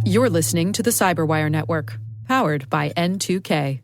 You're listening to the CyberWire Network, powered by N2K.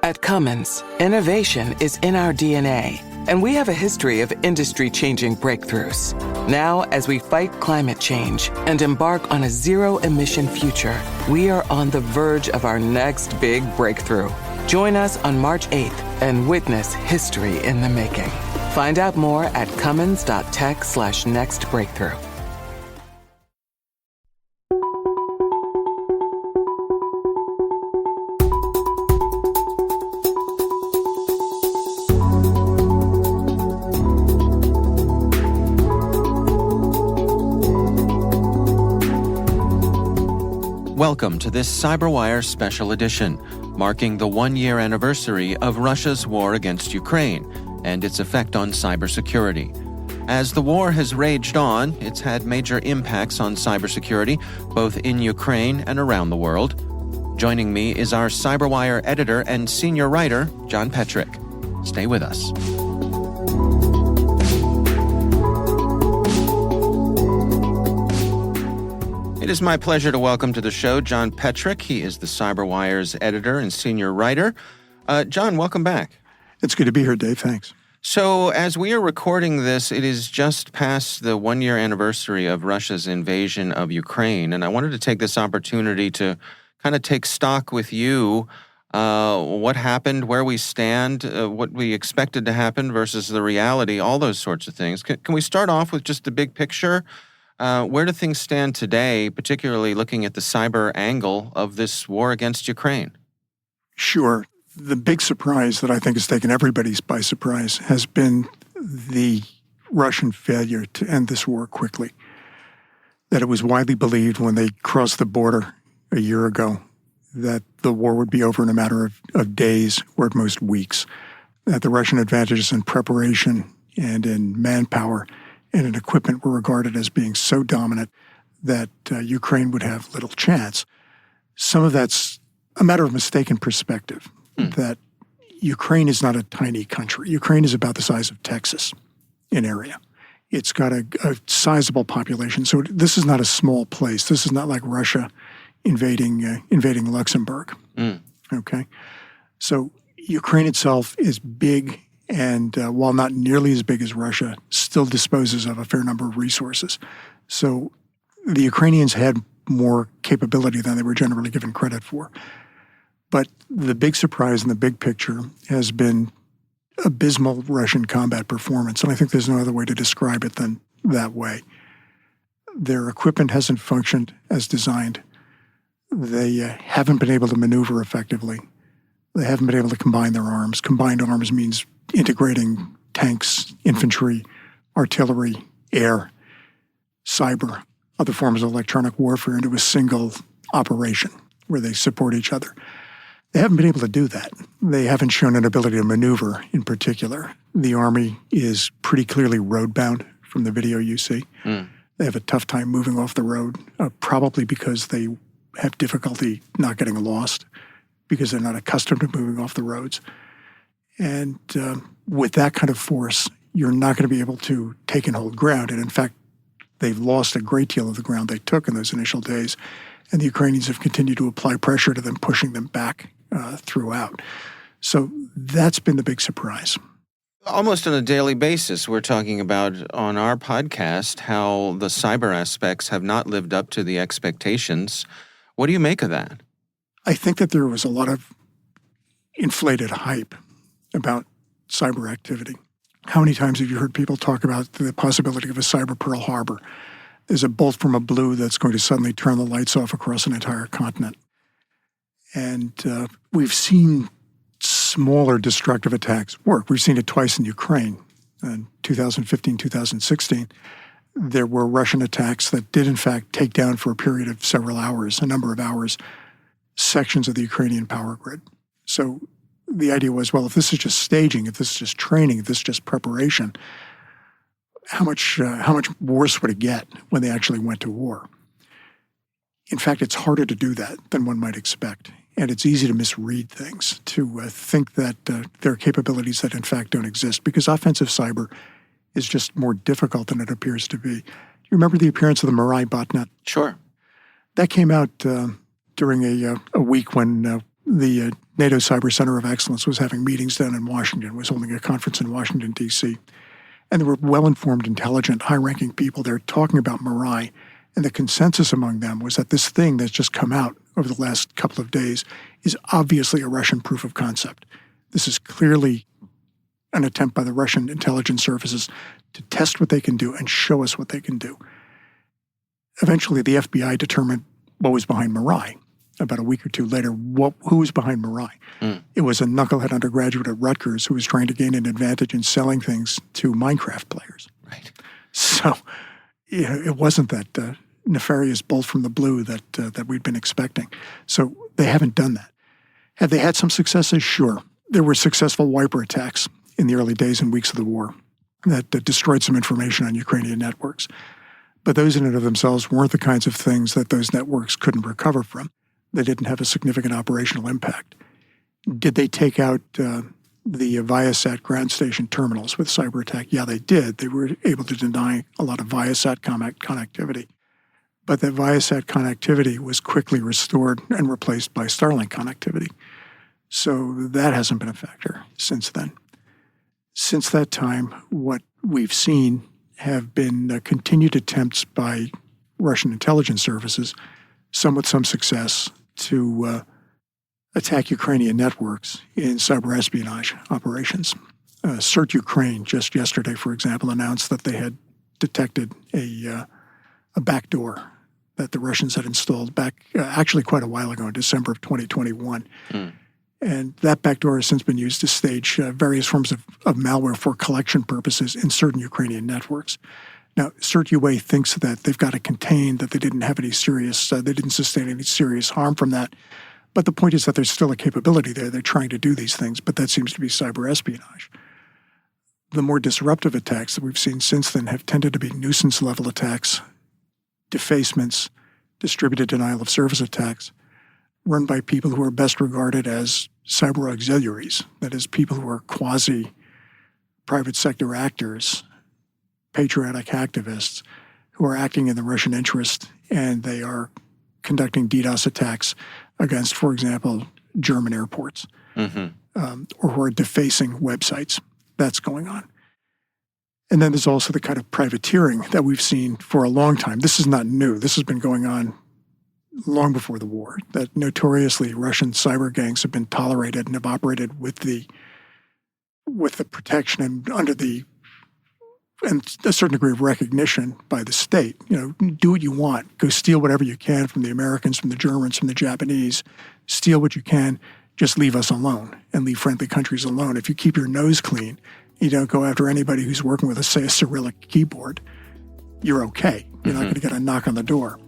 At Cummins, innovation is in our DNA, and we have a history of industry-changing breakthroughs. Now, as we fight climate change and embark on a zero-emission future, we are on the verge of our next big breakthrough. Join us on March 8th and witness history in the making. Find out more at cummins.tech/nextbreakthrough. Welcome to this CyberWire special edition, marking the one-year anniversary of Russia's war against Ukraine and its effect on cybersecurity. As the war has raged on, it's had major impacts on cybersecurity, both in Ukraine and around the world. Joining me is our CyberWire editor and senior writer, John Petrik. Stay with us. It is my pleasure to welcome to the show John Petrik. He is the CyberWire's editor and senior writer. John, welcome back. It's good to be here, Dave. Thanks. So as we are recording this, it is just past the one-year anniversary of Russia's invasion of Ukraine, and I wanted to take this opportunity to kind of take stock with you, what happened, where we stand, what we expected to happen versus the reality, all those sorts of things. Can we start off with just the big picture? Where do things stand today, particularly looking at the cyber angle of this war against Ukraine? Sure. The big surprise that I think has taken everybody by surprise has been the Russian failure to end this war quickly. That it was widely believed when they crossed the border a year ago that the war would be over in a matter of days or at most weeks. That the Russian advantages in preparation and in manpower and in equipment were regarded as being so dominant that Ukraine would have little chance. Some of that's a matter of mistaken perspective, that Ukraine is not a tiny country. Ukraine is about the size of Texas in area. It's got a sizable population. So this is not a small place. This is not like Russia invading Luxembourg. Okay? So Ukraine itself is big, and while not nearly as big as Russia, still disposes of a fair number of resources. So the Ukrainians had more capability than they were generally given credit for. But the big surprise in the big picture has been abysmal Russian combat performance, and I think there's no other way to describe it than that way. Their equipment hasn't functioned as designed. They haven't been able to maneuver effectively. They haven't been able to combine their arms. Combined arms means integrating tanks, infantry, artillery, air, cyber, other forms of electronic warfare into a single operation where they support each other. They haven't been able to do that. They haven't shown an ability to maneuver in particular. The army is pretty clearly road-bound from the video you see. They have a tough time moving off the road, probably because they have difficulty not getting lost, because they're not accustomed to moving off the roads. And with that kind of force, you're not going to be able to take and hold ground. And in fact, they've lost a great deal of the ground they took in those initial days. And the Ukrainians have continued to apply pressure to them, pushing them back throughout. So that's been the big surprise. Almost on a daily basis, we're talking about on our podcast how the cyber aspects have not lived up to the expectations. What do you make of that? I think that there was a lot of inflated hype about cyber activity. How many times have you heard people talk about the possibility of a cyber Pearl Harbor? There's a bolt from a blue that's going to suddenly turn the lights off across an entire continent. And we've seen smaller destructive attacks work. We've seen it twice in Ukraine. In 2015, 2016, there were Russian attacks that did, in fact, take down for a period of several hours, a number of hours, sections of the Ukrainian power grid. So the idea was, well, if this is just staging, if this is just training, if this is just preparation, how much worse would it get when they actually went to war? In fact, it's harder to do that than one might expect. And it's easy to misread things, to think that there are capabilities that in fact don't exist, because offensive cyber is just more difficult than it appears to be. Do you remember the appearance of the Mirai botnet? Sure. That came out during a week when the NATO Cyber Center of Excellence was having meetings down in Washington, was holding a conference in Washington, D.C. And there were well-informed, intelligent, high-ranking people there talking about Mirai. And the consensus among them was that this thing that's just come out over the last couple of days is obviously a Russian proof of concept. This is clearly an attempt by the Russian intelligence services to test what they can do and show us what they can do. Eventually, the FBI determined what was behind Mirai. About a week or two later, who was behind Mirai? It was a knucklehead undergraduate at Rutgers who was trying to gain an advantage in selling things to Minecraft players. Right. So it wasn't that nefarious bolt from the blue that we'd been expecting. So they haven't done that. Have they had some successes? Sure. There were successful wiper attacks in the early days and weeks of the war that destroyed some information on Ukrainian networks. But those in and of themselves weren't the kinds of things that those networks couldn't recover from. They didn't have a significant operational impact. Did they take out the Viasat ground station terminals with cyber attack? Yeah, they did. They were able to deny a lot of Viasat connectivity. But that Viasat connectivity was quickly restored and replaced by Starlink connectivity. So that hasn't been a factor since then. Since that time, what we've seen have been continued attempts by Russian intelligence services, some with some success, to attack Ukrainian networks in cyber espionage operations. CERT Ukraine just yesterday, for example, announced that they had detected a backdoor that the Russians had installed back actually quite a while ago in December of 2021. And that backdoor has since been used to stage various forms of malware for collection purposes in certain Ukrainian networks. Now, CERT-UA thinks that they've got it contained, that they didn't have any serious, they didn't sustain any serious harm from that. But the point is that there's still a capability there. They're trying to do these things, but that seems to be cyber espionage. The more disruptive attacks that we've seen since then have tended to be nuisance-level attacks, defacements, distributed denial of service attacks, run by people who are best regarded as cyber auxiliaries, that is, people who are quasi-private sector actors, patriotic activists who are acting in the Russian interest, and they are conducting DDoS attacks against, for example, German airports, or who are defacing websites. That's going on. And then there's also the kind of privateering that we've seen for a long time. This is not new. This has been going on long before the war, that notoriously Russian cyber gangs have been tolerated and have operated with the protection and under the and a certain degree of recognition by the state. Do what you want. Go steal whatever you can from the Americans, from the Germans, from the Japanese. Steal what you can. Just leave us alone and leave friendly countries alone. If you keep your nose clean, you don't go after anybody who's working with, say, a Cyrillic keyboard, you're okay. You're not going to get a knock on the door.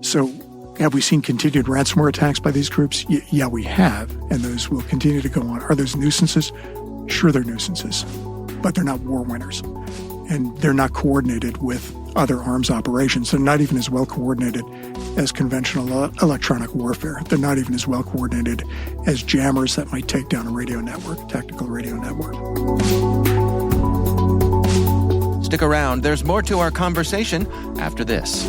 So have we seen continued ransomware attacks by these groups? Yeah, we have, and those will continue to go on. Are those nuisances? Sure, they're nuisances, but they're not war winners. And they're not coordinated with other arms operations. They're not even as well coordinated as conventional electronic warfare. They're not even as well coordinated as jammers that might take down a radio network, tactical radio network. Stick around. There's more to our conversation after this.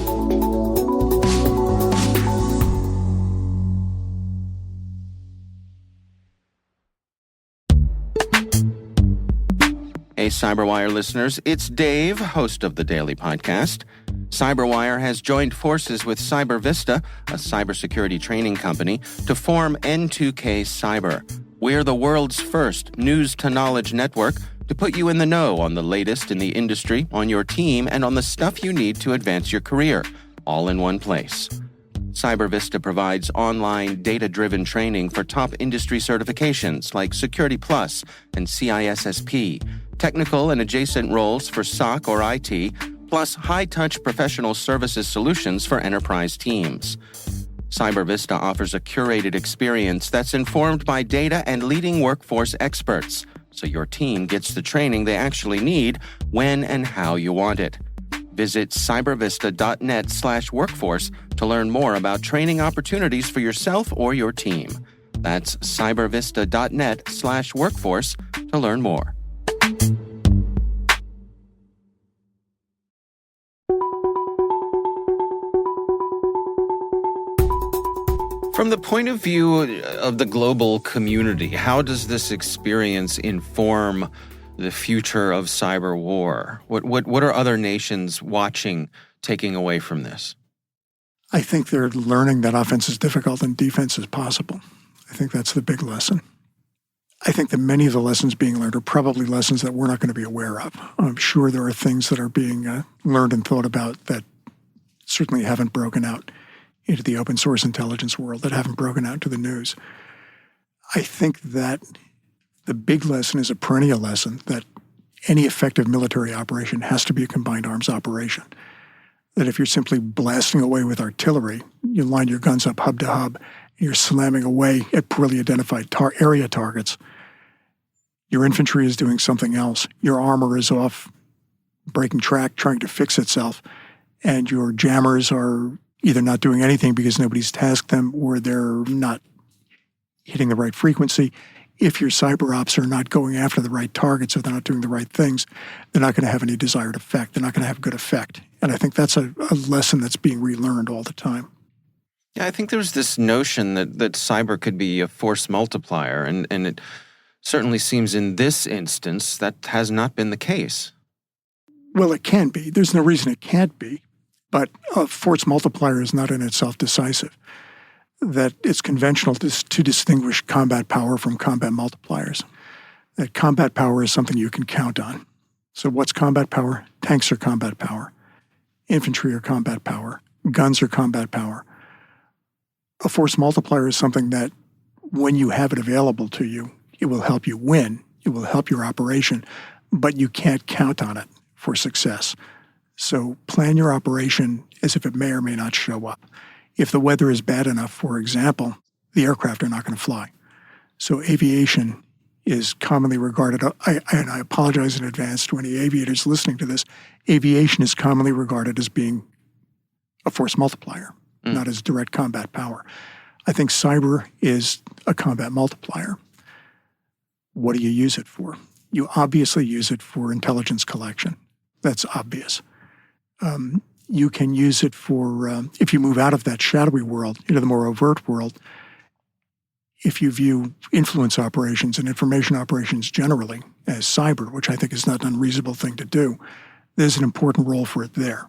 Hey, CyberWire listeners, it's Dave, host of the Daily Podcast. CyberWire has joined forces with CyberVista, a cybersecurity training company, to form N2K Cyber. We're the world's first news-to-knowledge network to put you in the know on the latest in the industry, on your team, and on the stuff you need to advance your career, all in one place. CyberVista provides online, data-driven training for top industry certifications like Security Plus and CISSP, technical and adjacent roles for SOC or IT, plus high-touch professional services solutions for enterprise teams. CyberVista offers a curated experience that's informed by data and leading workforce experts, so your team gets the training they actually need when and how you want it. Visit cybervista.net/workforce to learn more about training opportunities for yourself or your team. That's cybervista.net/workforce to learn more. From the point of view of the global community, how does this experience inform the future of cyber war? What are other nations watching, taking away from this? I think they're learning that offense is difficult and defense is possible. I think that's the big lesson. I think that many of the lessons being learned are probably lessons that we're not going to be aware of. I'm sure there are things that are being learned and thought about that certainly haven't broken out into the open source intelligence world, that haven't broken out to the news. I think that the big lesson is a perennial lesson that any effective military operation has to be a combined arms operation. That if you're simply blasting away with artillery, you line your guns up hub to hub, and you're slamming away at poorly identified area targets, your infantry is doing something else. Your armor is off breaking track, trying to fix itself, and your jammers are either not doing anything because nobody's tasked them or they're not hitting the right frequency. If your cyber ops are not going after the right targets or they're not doing the right things, they're not going to have any desired effect. They're not going to have good effect. And I think that's a lesson that's being relearned all the time. Yeah, I think there's this notion that cyber could be a force multiplier, and it certainly seems in this instance that has not been the case. Well, it can be. There's no reason it can't be. But a force multiplier is not in itself decisive. That it's conventional to distinguish combat power from combat multipliers. That combat power is something you can count on. So what's combat power? Tanks are combat power. Infantry are combat power. Guns are combat power. A force multiplier is something that when you have it available to you, it will help you win. It will help your operation, but you can't count on it for success. So plan your operation as if it may or may not show up. If the weather is bad enough, for example, the aircraft are not going to fly. So aviation is commonly regarded, and I apologize in advance to any aviators listening to this, aviation is commonly regarded as being a force multiplier, not as direct combat power. I think cyber is a combat multiplier. What do you use it for? You obviously use it for intelligence collection. That's obvious. You can use it for, if you move out of that shadowy world into the more overt world, if you view influence operations and information operations generally as cyber, which I think is not an unreasonable thing to do, there's an important role for it there.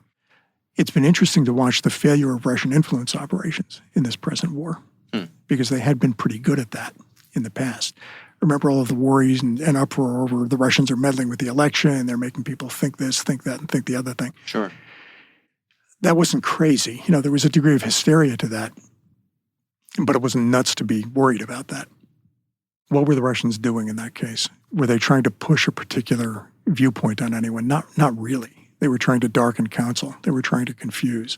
It's been interesting to watch the failure of Russian influence operations in this present war, because they had been pretty good at that in the past. Remember all of the worries and uproar over the Russians are meddling with the election, and they're making people think this, think that, and think the other thing. Sure. That wasn't crazy. There was a degree of hysteria to that, but it wasn't nuts to be worried about that. What were the Russians doing in that case? Were they trying to push a particular viewpoint on anyone? Not really. They were trying to darken counsel. They were trying to confuse.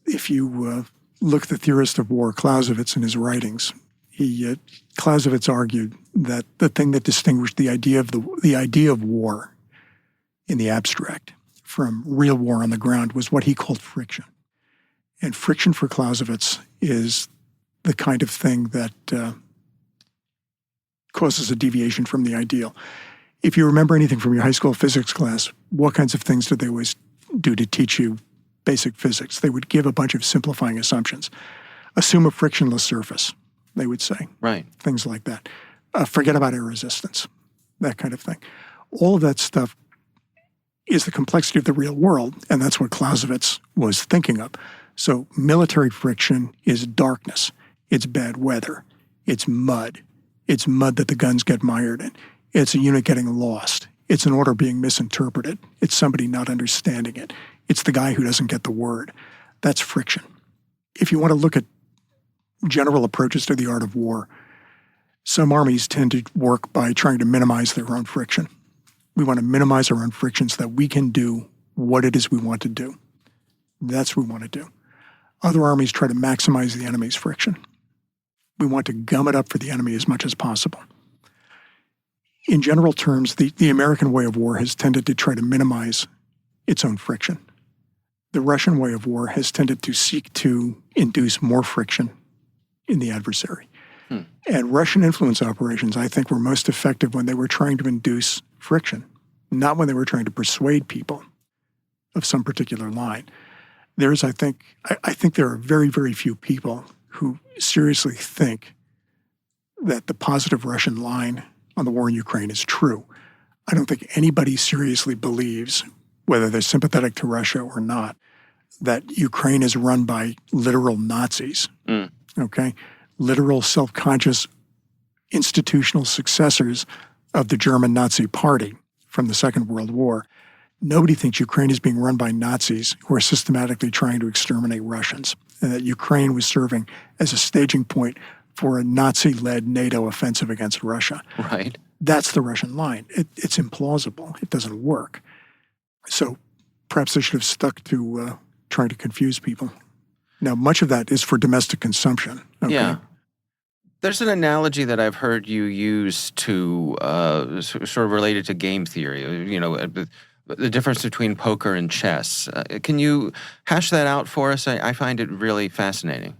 If you look at the theorist of war, Clausewitz, in his writings, Clausewitz argued that the thing that distinguished the idea of war in the abstract from real war on the ground was what he called friction. And friction for Clausewitz is the kind of thing that causes a deviation from the ideal. If you remember anything from your high school physics class, what kinds of things did they always do to teach you basic physics? They would give a bunch of simplifying assumptions. Assume a frictionless surface, they would say. Right. Things like that. Forget about air resistance, that kind of thing. All of that stuff is the complexity of the real world, and that's what Clausewitz was thinking of. So military friction is darkness. It's bad weather. It's mud. It's mud that the guns get mired in. It's a unit getting lost. It's an order being misinterpreted. It's somebody not understanding it. It's the guy who doesn't get the word. That's friction. If you want to look at general approaches to the art of war, some armies tend to work by trying to minimize their own friction. We want to minimize our own friction so that we can do what it is we want to do. That's what we want to do. Other armies try to maximize the enemy's friction. We want to gum it up for the enemy as much as possible. In general terms, the American way of war has tended to try to minimize its own friction. The Russian way of war has tended to seek to induce more friction in the adversary. And Russian influence operations, I think, were most effective when they were trying to induce friction, not when they were trying to persuade people of some particular line. I think there are very, very few people who seriously think that the positive Russian line on the war in Ukraine is true. I don't think anybody seriously believes, whether they're sympathetic to Russia or not, that Ukraine is run by literal Nazis, okay? Literal, self-conscious, institutional successors of the German Nazi Party from the Second World War. Nobody thinks Ukraine is being run by Nazis who are systematically trying to exterminate Russians, and that Ukraine was serving as a staging point for a Nazi-led NATO offensive against Russia. Right. That's the Russian line. It's implausible. It doesn't work. So perhaps they should have stuck to trying to confuse people. Now, much of that is for domestic consumption. Okay? Yeah. There's an analogy that I've heard you use to sort of related to game theory, the difference between poker and chess. Can you hash that out for us? I find it really fascinating.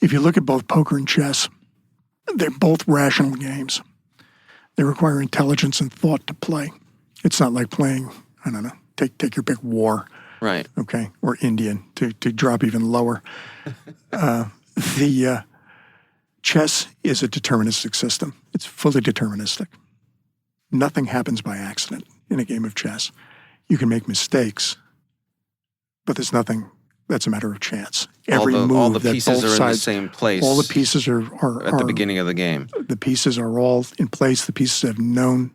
If you look at both poker and chess, they're both rational games. They require intelligence and thought to play. It's not like playing, I don't know, take your pick, war. Right. Okay, or Indian, to drop even lower. The chess is a deterministic system. It's fully deterministic. Nothing happens by accident in a game of chess. You can make mistakes, but there's nothing that's a matter of chance. All the pieces are in the same place. All the pieces are at the beginning of the game. The pieces are all in place. The pieces have known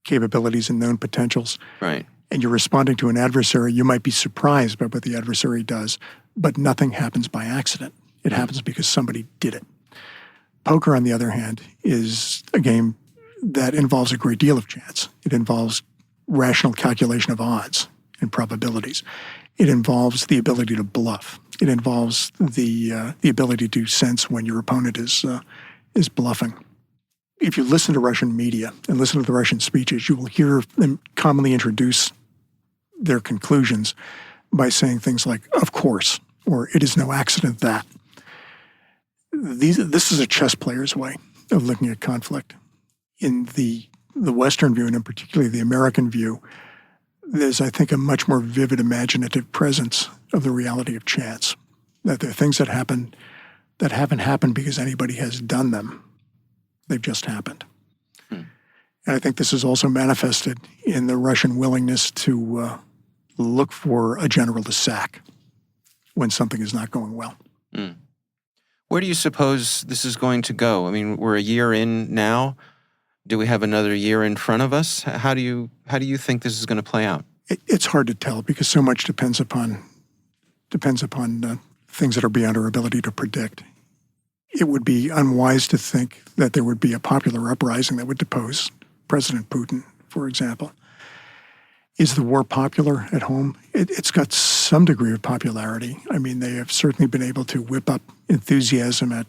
capabilities and known potentials. Right. And you're responding to an adversary. You might be surprised by what the adversary does, but nothing happens by accident. It happens because somebody did it. Poker, on the other hand, is a game that involves a great deal of chance. It involves rational calculation of odds and probabilities. It involves the ability to bluff. It involves the ability to sense when your opponent is bluffing. If you listen to Russian media and listen to the Russian speeches, you will hear them commonly introduce their conclusions by saying things like, of course, or it is no accident that. This is a chess player's way of looking at conflict. In the Western view, and in particularly the American view, there's, I think, a much more vivid imaginative presence of the reality of chance, that there are things that happen that haven't happened because anybody has done them. They've just happened. And I think this is also manifested in the Russian willingness to look for a general to sack when something is not going well. Where do you suppose this is going to go? I mean, we're a year in now. Do we have another year in front of us? How do you think this is going to play out? It's hard to tell because so much depends upon things that are beyond our ability to predict. It would be unwise to think that there would be a popular uprising that would depose President Putin, for example. Is the war popular at home? It's got some degree of popularity. I mean, they have certainly been able to whip up enthusiasm at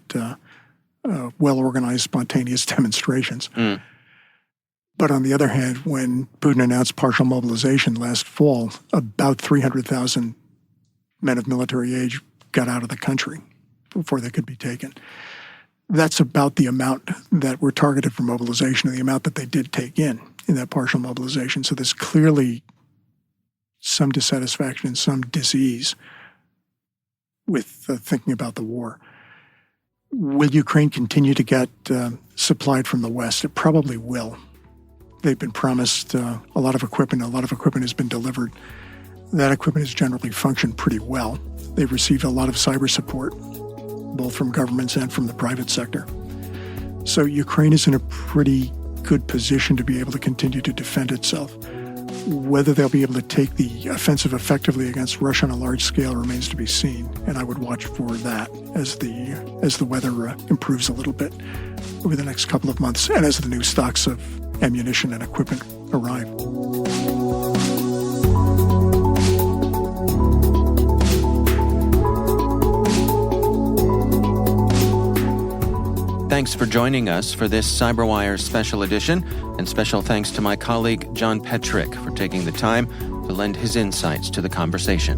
well-organized, spontaneous demonstrations. But on the other hand, when Putin announced partial mobilization last fall, about 300,000 men of military age got out of the country before they could be taken. That's about the amount that were targeted for mobilization and the amount that they did take in that partial mobilization. So there's clearly some dissatisfaction and some dis-ease with thinking about the war. Will Ukraine continue to get supplied from the West? It probably will. They've been promised a lot of equipment. A lot of equipment has been delivered. That equipment has generally functioned pretty well. They've received a lot of cyber support, both from governments and from the private sector. So Ukraine is in a pretty good position to be able to continue to defend itself. Whether they'll be able to take the offensive effectively against Russia on a large scale remains to be seen, and I would watch for that as the weather improves a little bit over the next couple of months and as the new stocks of ammunition and equipment arrive. Thanks for joining us for this CyberWire special edition, and special thanks to my colleague John Petrik for taking the time to lend his insights to the conversation.